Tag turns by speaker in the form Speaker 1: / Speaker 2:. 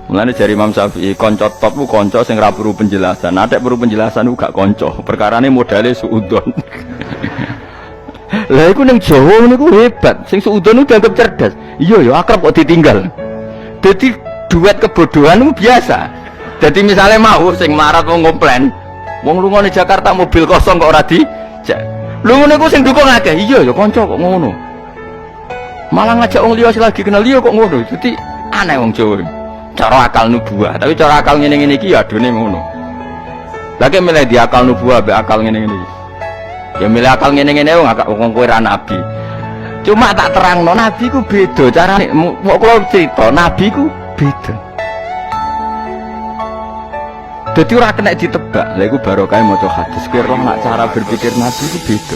Speaker 1: Mulane jari Imam Syafi'i kanca top ku kanca sing ra perlu penjelasan. Nek perlu penjelasan ku gak kanca. Perkarane modale suudon. Lah iku ning Jawa niku hebat. Sing suudon ku dianggap cerdas. Iya ya akrab kok ditinggal. Dadi duet kebodohan itu biasa. Jadi misalnya mau sing marat wong komplain, wong lunga di Jakarta mobil kosong kok ora dijak. Lho ngene ku sing dukung akeh. Iya ya kanca kok ngono. Malah ngajak wong liya lagi kenal liya kok ngono. Dadi aneh wong Jawa. Cara akal nubuah, tapi cara akal ngene-ngene iki ya adone ngono. Lagi milih di akal nubuah be akal ngene-ngene. Ya milih akal ngene-ngene wong kowe ra nabi. Cuma tak terangno nabi ku beda carane. Mau kula cerita nabi ku beda. Dadi ora kena ditebak. Lha iku barokah maca hadis ki roh nak cara berpikir nabi ku beda.